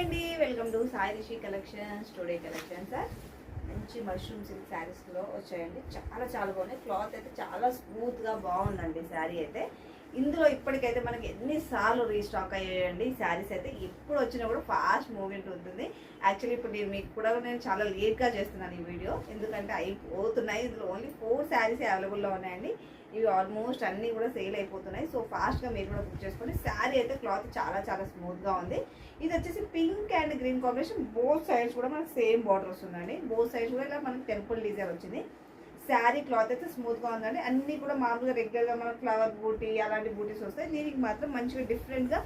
అండి, welcome to Sai Rishi collections. Today collections మంచి mushroom silk శారీస్లో వచ్చాయండి. చాలా చాలా బాగున్నాయి. క్లాత్ అయితే చాలా స్మూత్గా బాగుందండి శారీ అయితే. ఇందులో ఇప్పటికైతే మనకి ఎన్నిసార్లు రీస్టాక్ అయ్యాయండి ఈ శారీస్ అయితే. ఎప్పుడు వచ్చినా కూడా ఫాస్ట్ మూవ్మెంట్ ఉంటుంది. యాక్చువల్లీ ఇప్పుడు మీకు కూడా నేను చాలా లేట్గా చేస్తున్నాను ఈ వీడియో, ఎందుకంటే అయిపోతున్నాయి. ఇందులో ఓన్లీ 4 శారీస్ అవైలబుల్లో ఉన్నాయండి. ఇవి ఆల్మోస్ట్ అన్నీ కూడా సేల్ అయిపోతున్నాయి. సో ఫాస్ట్గా మీరు కూడా బుక్ చేసుకోండి. శారీ అయితే క్లాత్ చాలా చాలా స్మూత్గా ఉంది. ఇది వచ్చేసి pink and green combination. Both sides కూడా మనకు సేమ్ బార్డర్ వస్తుందండి. బోత్ సైడ్స్ కూడా ఇలా మనకి టెంపుల్ డిజైన్ వచ్చింది. శారీ క్లాత్ అయితే స్మూత్గా ఉందండి. అన్నీ కూడా మామూలుగా రెగ్యులర్గా మనకు ఫ్లవర్ బూటీ అలాంటి బూటీస్ వస్తాయి. దీనికి మాత్రం మంచిగా డిఫరెంట్గా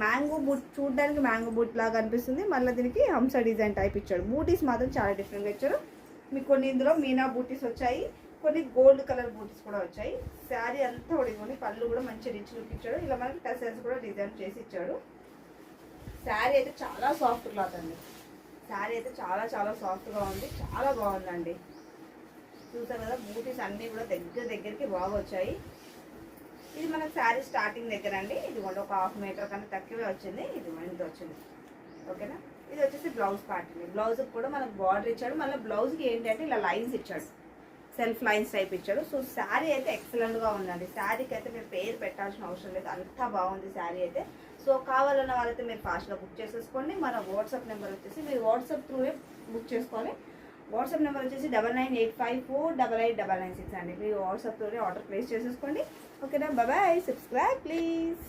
మ్యాంగో బూట్, చూడడానికి మ్యాంగో బూట్ లాగా అనిపిస్తుంది. మళ్ళీ దీనికి హంస డిజైన్ టైప్ ఇచ్చాడు. బూటీస్ మాత్రం చాలా డిఫరెంట్గా ఇచ్చారు. మీకు కొన్ని ఇందులో మీనా బూటీస్ వచ్చాయి, కొన్ని గోల్డ్ కలర్ బూటీస్ కూడా వచ్చాయి. శారీ అంతా ఉడిగొని పళ్ళు కూడా మంచి రిచ్ లుక్ ఇచ్చాడు. ఇలా మనకి టసల్స్ కూడా డిజైన్ చేసి ఇచ్చాడు. శారీ అయితే చాలా సాఫ్ట్ క్లాత్ అండి. శారీ అయితే చాలా చాలా సాఫ్ట్గా ఉంది. చాలా బాగుందండి. చూసారు కదా, బూటీస్ అన్నీ కూడా దగ్గరికి బాగా వచ్చాయి. ఇది మనకు శారీ స్టార్టింగ్ దగ్గర అండి. ఇది కూడా ఒక 1/2 మీటర్ కన్నా తక్కువే వచ్చింది. ఇది ఇంత వచ్చింది. ఓకేనా. ఇది వచ్చేసి బ్లౌజ్ పార్ట్ అండి. బ్లౌజ్కి కూడా మనకు బార్డర్ ఇచ్చాడు. మళ్ళీ బ్లౌజ్కి ఏంటంటే ఇలా లైన్స్ ఇచ్చాడు, సెల్ఫ్ లైన్స్ టైప్ ఇచ్చాడు. సో శారీ అయితే ఎక్సలెంట్గా ఉందండి. శారీకి అయితే మీరు పేరు పెట్టాల్సిన అవసరం లేదు, అంతా బాగుంది శారీ అయితే. సో కావాలన్న వాళ్ళైతే మీరు ఫాస్ట్గా బుక్ చేసేసుకోండి. మన వాట్సాప్ నెంబర్ వచ్చేసి మీరు వాట్సాప్ త్రూవే బుక్ చేసుకోవాలి. వాట్సాప్ నెంబర్ వచ్చేసి 9985488996 అండి. మీరు వాట్సాప్ త్రూనే ఆర్డర్ ప్లేస్ చేసేసుకోండి. ఓకేనా. Bye, subscribe please.